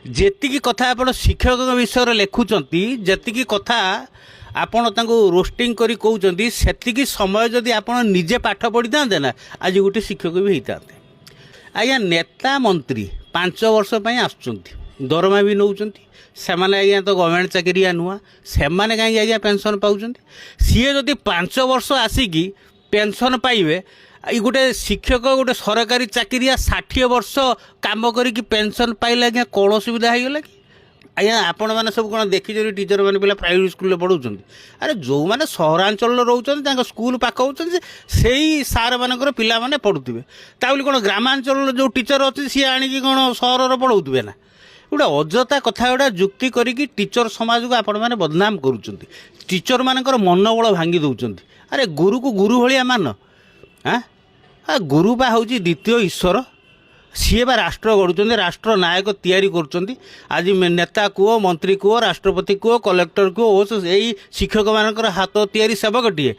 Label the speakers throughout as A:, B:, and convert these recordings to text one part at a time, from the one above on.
A: ଯେତିକି କଥା ଆପଣ ଶିକ୍ଷକଙ୍କ ବିଷୟରେ ଲେଖୁଛନ୍ତି, ଯେତିକି କଥା ଆପଣ ତାଙ୍କୁ ରୋଷ୍ଟିଂ କରି କହୁଛନ୍ତି, ସେତିକି ସମୟ ଯଦି ଆପଣ ନିଜେ ପାଠ ପଢ଼ିଥାନ୍ତେ ନା ଆଜି ଗୋଟେ ଶିକ୍ଷକ ବି ହେଇଥାନ୍ତେ। ଆଜ୍ଞା ନେତା ମନ୍ତ୍ରୀ 5 ବର୍ଷ ପାଇଁ ଆସୁଛନ୍ତି, ଦରମା ବି ନେଉଛନ୍ତି। ସେମାନେ ଆଜ୍ଞା ତ ଗଭର୍ଣ୍ଣମେଣ୍ଟ ଚାକିରିଆ ନୁହଁ, ସେମାନେ କାହିଁକି ଆଜ୍ଞା ପେନ୍ସନ୍ ପାଉଛନ୍ତି? ସିଏ ଯଦି 5 ବର୍ଷ ଆସିକି ପେନ୍ସନ୍ ପାଇବେ, ଏଇ ଗୋଟେ ଶିକ୍ଷକ ଗୋଟେ ସରକାରୀ ଚାକିରିଆ 60 ବର୍ଷ କାମ କରିକି ପେନ୍ସନ୍ ପାଇଲେ ଆଜ୍ଞା କ'ଣ ଅସୁବିଧା ହେଇଗଲା କି? ଆଜ୍ଞା ଆପଣମାନେ ସବୁ କ'ଣ ଦେଖିଛନ୍ତି ଟିଚର ମାନେ ପିଲା ପ୍ରାଇଭେଟ୍ ସ୍କୁଲରେ ପଢ଼ାଉଛନ୍ତି? ଆରେ ଯେଉଁମାନେ ସହରାଞ୍ଚଳରେ ରହୁଛନ୍ତି ତାଙ୍କ ସ୍କୁଲ ପାଖ ହେଉଛନ୍ତି, ସେଇ ସାର୍ମାନଙ୍କର ପିଲାମାନେ ପଢ଼ୁଥିବେ। ତା ବୋଲି କ'ଣ ଗ୍ରାମାଞ୍ଚଳରେ ଯେଉଁ ଟିଚର ଅଛି ସିଏ ଆଣିକି କ'ଣ ସହରର ପଢ଼ାଉଥିବେ ନା? ଗୋଟେ ଅଯଥା କଥା ଗୁଡ଼ା ଯୁକ୍ତି କରିକି ଟିଚର ସମାଜକୁ ଆପଣମାନେ ବଦନାମ କରୁଛନ୍ତି। ଟିଚରମାନଙ୍କର ମନୋବଳ ଭାଙ୍ଗି ଦେଉଛନ୍ତି। ଆରେ ଗୁରୁକୁ ଗୁରୁ ଭଳିଆ ମାନ। ଗୁରୁ ବା ହେଉଛି ଦ୍ୱିତୀୟ ଈଶ୍ୱର। ସିଏ ବା ରାଷ୍ଟ୍ର ଗଢ଼ୁଛନ୍ତି, ରାଷ୍ଟ୍ର ନାୟକ ତିଆରି କରୁଛନ୍ତି। ଆଜି ନେତା କୁହ, ମନ୍ତ୍ରୀ କୁହ, ରାଷ୍ଟ୍ରପତି କୁହ, କଲେକ୍ଟର କୁହ, ଓ ଏଇ ଶିକ୍ଷକମାନଙ୍କର ହାତ ତିଆରି ସେବକଟିଏ।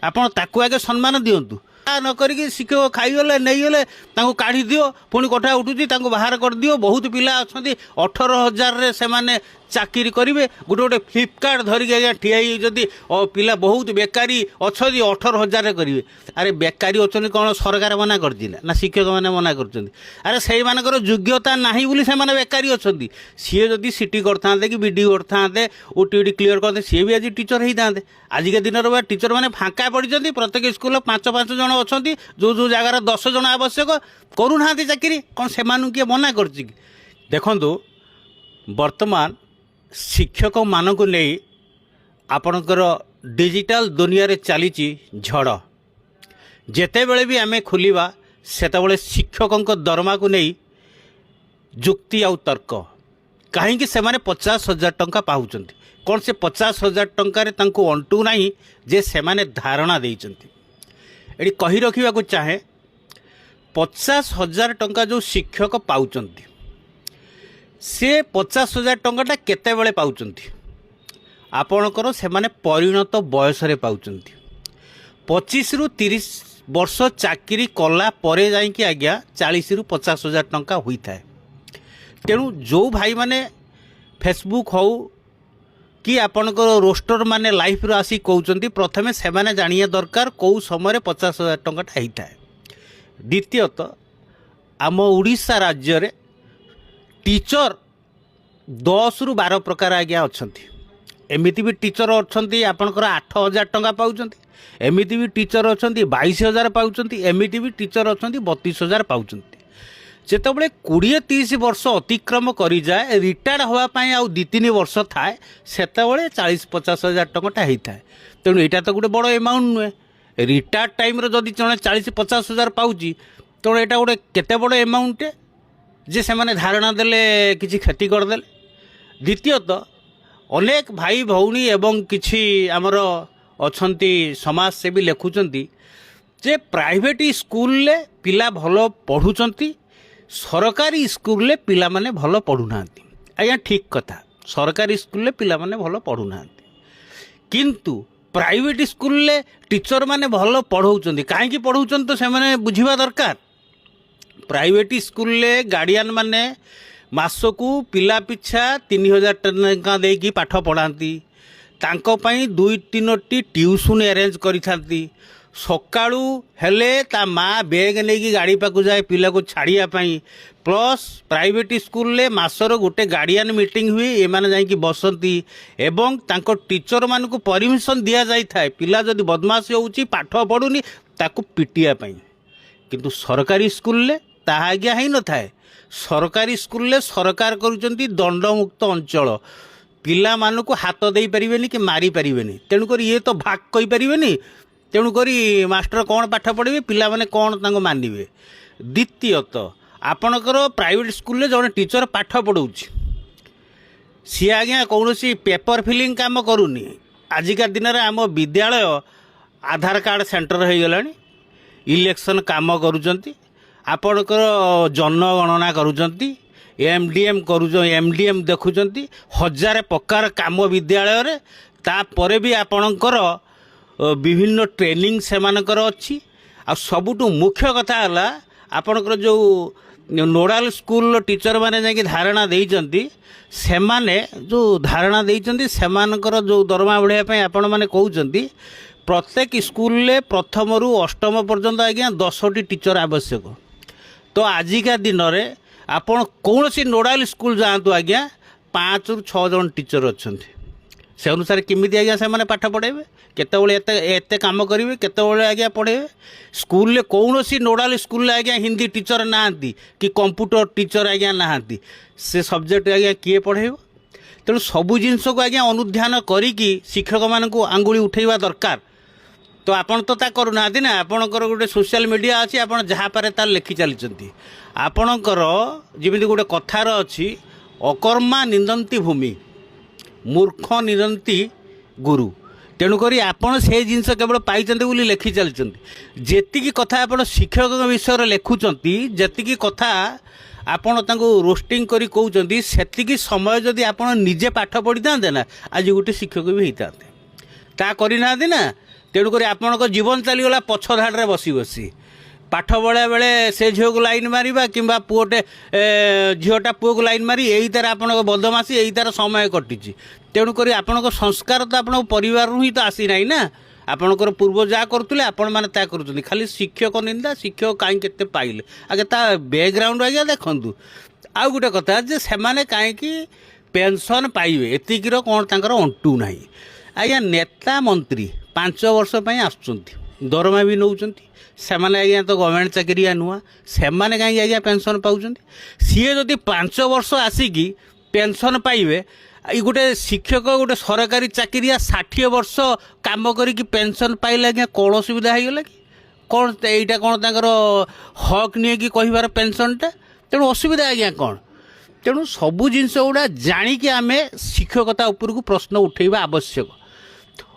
A: ଆପଣ ତାକୁ ଆଗେ ସମ୍ମାନ ଦିଅନ୍ତୁ। ନ କରିକି ଶିକ୍ଷକ ଖାଇଗଲେ ନେଇଗଲେ ତାଙ୍କୁ କାଢ଼ି ଦିଅ, ପୁଣି କଥା ଉଠୁଛି ତାଙ୍କୁ ବାହାର କରିଦିଅ। ବହୁତ ପିଲା ଅଛନ୍ତି 18,000ରେ ସେମାନେ ଚାକିରି କରିବେ। ଗୋଟେ ଗୋଟେ ଫ୍ଲିପକାର୍ଟ ଧରିକି ଆଜ୍ଞା ଠିଆ ହେଇଛନ୍ତି। ପିଲା ବହୁତ ବେକାରୀ ଅଛନ୍ତି, 18,000ରେ କରିବେ। ଆରେ ବେକାରୀ ଅଛନ୍ତି କ'ଣ ସରକାର ମନା କରିଛି ନା ଶିକ୍ଷକମାନେ ମନା କରୁଛନ୍ତି? ଆରେ ସେଇମାନଙ୍କର ଯୋଗ୍ୟତା ନାହିଁ ବୋଲି ସେମାନେ ବେକାରୀ ଅଛନ୍ତି। ସିଏ ଯଦି ସିଟି କରିଥାନ୍ତେ କି ବିଡି କରିଥାନ୍ତେ, ଓଟିଇଟି କ୍ଲିୟର କରିଥାନ୍ତେ, ସିଏ ବି ଆଜି ଟିଚର ହେଇଥାନ୍ତେ। ଆଜିକା ଦିନର ବା ଟିଚର ମାନେ ଫାଙ୍କା ପଡ଼ିଛନ୍ତି। ପ୍ରତ୍ୟେକ ସ୍କୁଲରେ 5 ଜଣ ଅଛନ୍ତି, ଯେଉଁ ଜାଗାରେ 10 ଜଣ ଆବଶ୍ୟକ, କରୁନାହାନ୍ତି ଚାକିରି। କ'ଣ ସେମାନଙ୍କୁ କିଏ ମନା କରିଛି କି? ଦେଖନ୍ତୁ ବର୍ତ୍ତମାନ ଶିକ୍ଷକମାନଙ୍କୁ ନେଇ ଆପଣଙ୍କର ଡିଜିଟାଲ ଦୁନିଆରେ ଚାଲିଛି ଝଡ଼। ଯେତେବେଳେ ବି ଆମେ ଖୋଲିବା ସେତେବେଳେ ଶିକ୍ଷକଙ୍କ ଦରମାକୁ ନେଇ ଯୁକ୍ତି ଆଉ ତର୍କ। କାହିଁକି ସେମାନେ 50,000 ଟଙ୍କା ପାଉଛନ୍ତି? କ'ଣ ସେ 50,000 ଟଙ୍କାରେ ତାଙ୍କୁ ଅଣ୍ଟୁ ନାହିଁ ଯେ ସେମାନେ ଧାରଣା ଦେଇଛନ୍ତି? ଏଠି କହି ରଖିବାକୁ ଚାହେଁ, 50,000 ଟଙ୍କା ଯେଉଁ ଶିକ୍ଷକ ପାଉଛନ୍ତି, ସେ 50,000 ଟଙ୍କାଟା କେତେବେଳେ ପାଉଛନ୍ତି? ଆପଣଙ୍କର ସେମାନେ ପରିଣତ ବୟସରେ ପାଉଛନ୍ତି। 25ରୁ 30 ବର୍ଷ ଚାକିରି କଲା ପରେ ଯାଇକି ଆଜ୍ଞା 40ରୁ 50,000 ଟଙ୍କା ହୋଇଥାଏ। ତେଣୁ ଯେଉଁ ଭାଇମାନେ ଫେସବୁକ୍ ହେଉ କି ଆପଣଙ୍କର ରୋଷ୍ଟର ମାନେ ଲାଇଫ୍ରୁ ଆସି କହୁଛନ୍ତି, ପ୍ରଥମେ ସେମାନେ ଜାଣିବା ଦରକାର କେଉଁ ସମୟରେ 50,000 ଟଙ୍କାଟା ହେଇଥାଏ। ଦ୍ୱିତୀୟତଃ ଆମ ଓଡ଼ିଶା ରାଜ୍ୟରେ ଟିଚର 10ରୁ 12 ପ୍ରକାର ଆଜ୍ଞା ଅଛନ୍ତି। ଏମିତି ବି ଟିଚର ଅଛନ୍ତି ଆପଣଙ୍କର 8,000 ଟଙ୍କା ପାଉଛନ୍ତି, ଏମିତି ବି ଟିଚର ଅଛନ୍ତି 22,000 ପାଉଛନ୍ତି, ଏମିତି ବି ଟିଚର ଅଛନ୍ତି 32,000 ପାଉଛନ୍ତି। ଯେତେବେଳେ 20-30 ବର୍ଷ ଅତିକ୍ରମ କରିଯାଏ, ରିଟାୟାର୍ଡ ହେବା ପାଇଁ ଆଉ 2-3 ବର୍ଷ ଥାଏ, ସେତେବେଳେ 40-50,000 ଟଙ୍କାଟା ହେଇଥାଏ। ତେଣୁ ଏଇଟା ତ ଗୋଟେ ବଡ଼ ଏମାଉଣ୍ଟ ନୁହେଁ। ରିଟାୟାର୍ଡ ଟାଇମ୍ରେ ଯଦି ଜଣେ 40-50,000 ପାଉଛି, ତେଣୁ ଏଇଟା ଗୋଟେ କେତେ ବଡ଼ ଏମାଉଣ୍ଟଟେ ଯେ ସେମାନେ ଧାରଣା ଦେଲେ କିଛି କ୍ଷତି କରିଦେଲେ। ଦ୍ୱିତୀୟତଃ ଅନେକ ଭାଇ ଭଉଣୀ ଏବଂ କିଛି ଆମର ଅଛନ୍ତି ସମାଜସେବୀ ଲେଖୁଛନ୍ତି ଯେ ପ୍ରାଇଭେଟ୍ ସ୍କୁଲରେ ପିଲା ଭଲ ପଢ଼ୁଛନ୍ତି, ସରକାରୀ ସ୍କୁଲରେ ପିଲାମାନେ ଭଲ ପଢ଼ୁନାହାନ୍ତି। ଆଜ୍ଞା ଠିକ୍ କଥା, ସରକାରୀ ସ୍କୁଲରେ ପିଲାମାନେ ଭଲ ପଢ଼ୁନାହାନ୍ତି, କିନ୍ତୁ ପ୍ରାଇଭେଟ୍ ସ୍କୁଲରେ ଟିଚରମାନେ ଭଲ ପଢ଼ଉଛନ୍ତି। କାହିଁକି ପଢ଼ଉଛନ୍ତି ତ ସେମାନେ ବୁଝିବା ଦରକାର। ପ୍ରାଇଭେଟ୍ ସ୍କୁଲରେ ଗାର୍ଡ଼ିଆନ୍ ମାନେ ମାସକୁ ପିଲା ପିଛା 3,000 ଟଙ୍କା ଦେଇକି ପାଠ ପଢ଼ାନ୍ତି। ତାଙ୍କ ପାଇଁ 2-3ଟି ଟ୍ୟୁସନ୍ ଆରେଞ୍ଜ କରିଥାନ୍ତି। ସକାଳୁ ହେଲେ ତା ମାଆ ବେଗ୍ ନେଇକି ଗାଡ଼ି ପାଖକୁ ଯାଏ ପିଲାକୁ ଛାଡ଼ିବା ପାଇଁ। ପ୍ଲସ୍ ପ୍ରାଇଭେଟ୍ ସ୍କୁଲରେ ମାସର ଗୋଟେ ଗାର୍ଡ଼ିଆନ୍ ମିଟିଂ ହୁଏ, ଏମାନେ ଯାଇକି ବସନ୍ତି ଏବଂ ତାଙ୍କ ଟିଚରମାନଙ୍କୁ ପରମିସନ୍ ଦିଆଯାଇଥାଏ ପିଲା ଯଦି ବଦମାସି ହେଉଛି, ପାଠ ପଢ଼ୁନି, ତାକୁ ପିଟିବା ପାଇଁ। କିନ୍ତୁ ସରକାରୀ ସ୍କୁଲରେ ତାହା ଆଜ୍ଞା ହେଇନଥାଏ। ସରକାରୀ ସ୍କୁଲରେ ସରକାର କରୁଛନ୍ତି ଦଣ୍ଡମୁକ୍ତ ଅଞ୍ଚଳ। ପିଲାମାନଙ୍କୁ ହାତ ଦେଇପାରିବେନି କି ମାରିପାରିବେନି। ତେଣୁକରି ଇଏ ତ ଭାଗ କହିପାରିବେନି। ତେଣୁକରି ମାଷ୍ଟର କ'ଣ ପାଠ ପଢ଼ିବେ, ପିଲାମାନେ କ'ଣ ତାଙ୍କୁ ମାନିବେ। ଦ୍ୱିତୀୟତଃ ଆପଣଙ୍କର ପ୍ରାଇଭେଟ୍ ସ୍କୁଲରେ ଜଣେ ଟିଚର ପାଠ ପଢ଼ଉଛି, ସିଏ ଆଜ୍ଞା କୌଣସି ପେପର ଫିଲିଂ କାମ କରୁନି। ଆଜିକା ଦିନରେ ଆମ ବିଦ୍ୟାଳୟ ଆଧାର କାର୍ଡ଼ ସେଣ୍ଟର ହେଇଗଲାଣି। ଇଲେକ୍ସନ୍ କାମ କରୁଛନ୍ତି, ଆପଣଙ୍କର ଜନଗଣନା କରୁଛନ୍ତି, MDM ଦେଖୁଛନ୍ତି, 1000 ପ୍ରକାର କାମ ବିଦ୍ୟାଳୟରେ। ତାପରେ ବି ଆପଣଙ୍କର ବିଭିନ୍ନ ଟ୍ରେନିଂ ସେମାନଙ୍କର ଅଛି। ଆଉ ସବୁଠୁ ମୁଖ୍ୟ କଥା ହେଲା ଆପଣଙ୍କର ଯେଉଁ नोडाल स्कूल टीचर माने जाकि धारणा देइचंती सेमाने जो धारणा देइचंती सेमानकर जो दरमा बढ़िया पई आपण माने कहउचंती प्रत्येक स्कूल ले प्रथम रु अष्टम पर्यंत आज्ञा 10टी टीचर आवश्यक। तो आजिका दिन में आपण कौन सी नोडाल स्कूल जातु आज्ञा 5 रु 6 जन टीचर अच्छा से अनुसार केमी आज्ञा से माने पाठ पढ़ेबे केतबले एते काम करेंगे केतबले आज्ञा पढ़ेबे। स्कूल कौन सी नोडाल स्कूल आज्ञा हिंदी टीचर नहांती कि कंप्यूटर टीचर आज्ञा नहांती से सब्जेक्ट आज्ञा किए पढ़ेब। तेणु सबू जिनस को आज्ञा अनुध्यान करिकी शिक्षक मानक आंगुली उठेवा दरकार। तो आपण तो ता करूना ना आपणकर गोटे सोशल मीडिया अच्छी आप जहाँ पारे तार लिखि चलती आपणकर जमी गोटे कथार अच्छी अकर्मा निंदंती भूमि मूर्ख निंदंती गुरु। तेणुक आपड़ से जिनस केवल पाई लिखि चलती जी कथा आप शिक्षक विषय लिखुंट जी कथा आपण रोस्टिंग करी कहते से समय जदि आप निजे पाठ पढ़ी था ना आज गोटे शिक्षक भी होता ता करना ना। तेणुक आपण जीवन चलीगला पछ धाड़े बसी बसी पाठ बेले बेले से झील को लाइन मारिबा किंबा पुओटे झीटा पुओ को लाइन मारी यही तार आप बदमाशी यही तार समय कटिची। तेणुक आपण संस्कार तो आप परिवार ही तो आसी ना ना आपणकर पूर्व जहाँ करुले आपण मैंने ता कर खाली शिक्षक निंदा शिक्षक कहीं केते पाइले आगे ता बैकग्राउंड आज्ञा देखु। आउ गोटे कथा जे सेमाने कहीं पेंशन पाइबे एतिकीर कौन तांकर अंटू ना आज्ञा नेता मंत्री 5 वर्ष आसुँच दरमा भी नौ से आज्ञा तो गवर्नमेंट चाकरिया नुआ से कहीं आज्ञा पेंशन पाँच सीए जदि 5 वर्ष आसिकी पेंशन पाइबे ये गोटे शिक्षक गोटे सरकारी चाकरिया 60 वर्ष काम करी पेंशन पाइले आज्ञा कौन असुविधा होगा कि कौन यहीटा कौन तांकर हक नहीं कि कहिबार पेंशनटा तेणु असुविधा आज्ञा कौन। तेणु सबू जिनस गुड़ा जाणिकी आम शिक्षकता उपरकू प्रश्न उठेबा आवश्यक।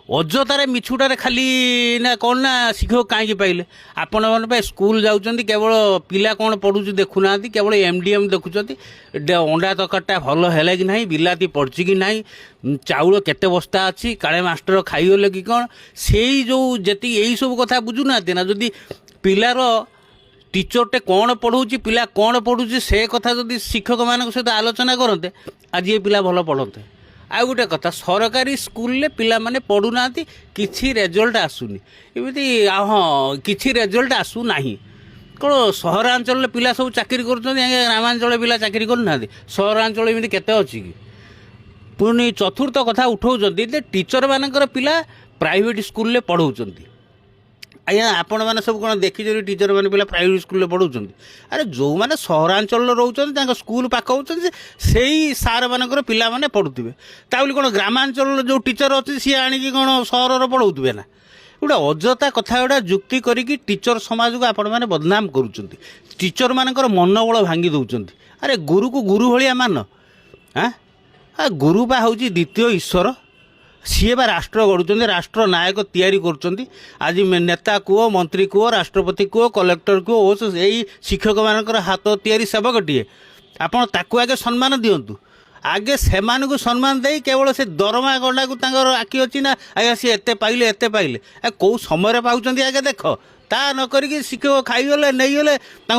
A: अजतार मिछुटारे खाली ना कौन ना शिक्षक कहीं पाइले आपण मैंने स्कूल जाऊँच केवल पिला कौन पढ़ुची देखुना केवल एमडीएम देखुं अंडा तरकारीटा भल है कि ना बिलाती पड़ी कि ना चाउल केते बस्ता अच्छी काले मास्टर खाईगले कि कौन से जो जी यही सब कथा बुझुना ना जदि पिलार टीचरटे कौन पढ़ाऊँच पिला कौन पढ़ुची से कथा जदि शिक्षक मान सहित आलोचना करते आज ये पिला भल पढ़ते। आ गोटे कथा सरकारी स्कूल पिला माने पढ़ुना किसी रेजल्ट आसुनी एमती हाँ किसी रेजल्ट आसुना कौन सहरांचल पिला सब चाकरी कर ग्रामांचल पिला चाकरी करना सहरांचल एमती केते अच्छी कि पुणी चतुर्थ कथा उठाऊँ टीचर मानकर पिला प्राइवेट स्कूल पढ़ाऊँ आज्ञा आपण मैंने सब कौन देखी टीचर मैंने पिला प्राइवेट स्कूल पढ़ाऊँ अरे जो मैंने सहरांचल रोचे स्कूल पाख होती से सार मानकर पिला माने पढ़ुवे ताबली कौन ग्रामांचल जो टीचर अच्छी सी आणिकी कौन सहर पढ़ाऊे ना गोटे अजता कथा गुड़ा जुक्ति करी टीचर समाज को आपण मैंने बदनाम करुँच टीचर मानकर मनोबल भांगी दौरान। अरे गुरु को गुरु भाया मान हाँ गुरु बा हूँ द्वितीय ईश्वर सी बा राष्ट्र गढ़ुं राष्ट्र नायक तैयारी कर आज नेता कुह मंत्री कुह राष्ट्रपति कुह कलेक्टर कुह यही शिक्षक मानकर हाथ तैयारी सेवकटीए आपड़ ताकू आगे सम्मान दिंतु आगे से सम्मान दे केवल से दरमा गंडा को आखि अच्छी ना आज्ञा सी एते पाइले कौ समय पाँच आगे देख ता न करी शिक्षक खाईगले नहीं गले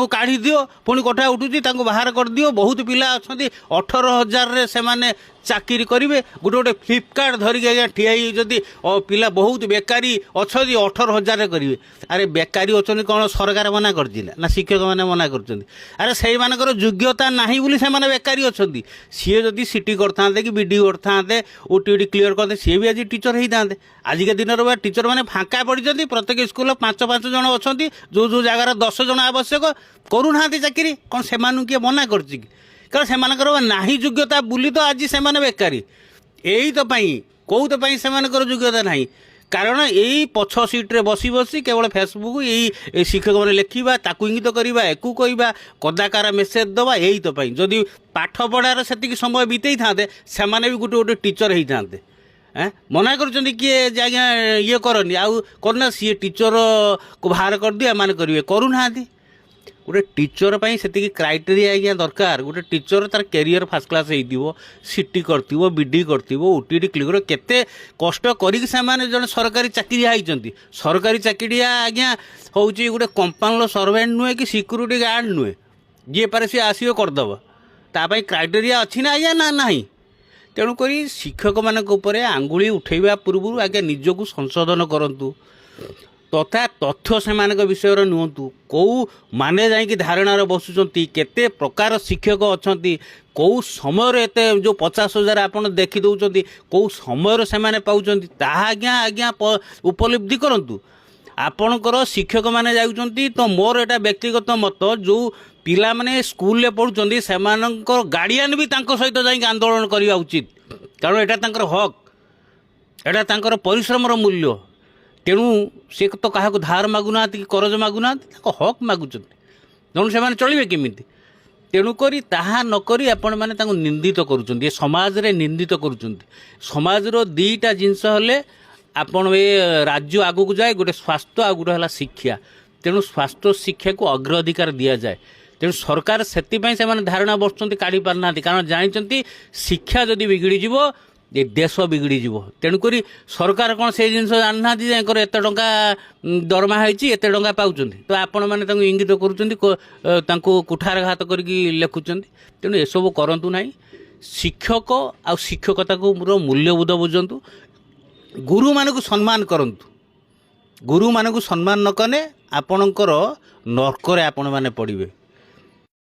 A: काढ़ी दियो पुणी कथा उठुची बाहर कर दियो। बहुत पिला अच्छा 18,000 से चाकरी करेंगे गोटे गोटे फ्लिपकार्ट धरिक आज्ञा ठिया जदि पिला बहुत बेकारी अच्छा 18,000 करेंगे। अरे बेकारी अच्छा कौन सरकार मना कर ना शिक्षक मैंने मना कर अरे से योग्यता ना से बेकारी अच्छा सी जदि सीटी करते कि बीडी करते ओटी क्लीयर करते सी भी आज टीचर होता आजिका दिन टीचर मैंने फाँका पड़ी प्रत्येक स्कूल 5-5 जन अच्छा जो जो जगार 10 जन आवश्यक करूना चाकरी कौन से किए मना कर कारण से ना योग्यता बुली तो आज से बेकारी यही तो कौ तो से योग्यता ना कारण यही पछ सीट्रे बसी बसी केवल फेसबुक यही शिक्षक मैंने लिखा ताकू इंगित करवा एकू कहवा कदाकार मेसेज दवा यही तो जदि पाठ पढ़ार से समय बीते था से भी गोटे गोटे टीचर होते मना कर किए आज्ञा ये करनी आउ करना सी टीचर को बाहर कर दिया माने करेंगे करूना गोटे टीचर से क्राइटेरिया आज्ञा दरकार गोटे टीचर तार कैरियर फास्ट क्लास हो सीटी कर बीडी कर ओटीटी क्लियर केते कष्ट करी जन सरकारी चाकरी होती सरकारी चाकरिया आज्ञा हूँ गोटे कंपानीर सर्वेंट नुहे कि सिक्यूरीटी गार्ड नुहे जी पारे सी आसो करदेव तापाई क्राइटेरिया अच्छी ना आज्ञा ना ना तेणुक शिक्षक मानक आंगुली उठेवा पूर्व आगे निजक संशोधन करूँ तथा तथ्य से विषय नुहतु कौ माने जाकि धारणार बसुंच केते प्रकार शिक्षक अच्छा कौ समय एत जो 50,000 आप देखी दौरान कौ समय से पाँच आज्ञा आज्ञा उपलब्धि करूँ आपणकर शिक्षक मैंने जाऊँच तो मोर एटा व्यक्तिगत मत जो पिला माने स्कूल रे पढ़ुचंदी सेमानंकर गार्डियन भी तांको सहित जाई आंदोलन करिया उचित कारण एटा तांकर हक एटा तांकर परिश्रमर मूल्य तेणु से तो क्या धार मागुना कि करज मागुना हक मागुचंदी तेणु से चलिए केमी तेणुक ताहा नक आपण मैंने निंदित करुँच समाज रे निंदित करुँच समाजर दीटा जिनस हेले आपण ए राज्य आगू जाए गोटे स्वास्थ्य आ गोटे है शिक्षा तेणु स्वास्थ्य शिक्षा को अग्राधिकार दि जाए तेणु सरकार से धारणा बसुँच काढ़ी पारना कारण जानते शिक्षा जदि बिगड़ी ये देश बिगड़ी तेणुक सरकार कौन से जिन जानना एत टंका दरमा होती एत टंका पाँच तो आपण मैंने इंगित करुँच कुठारघात कर लेखुंट तेणु एसबू करूँ ना शिक्षक आ शिक्षकता को मूल्यबोध बुझंतु गुरु मान को सम्मान करूँ गुरु मान को सम्मान न कले आपणकर नर्क आपण मैंने पड़े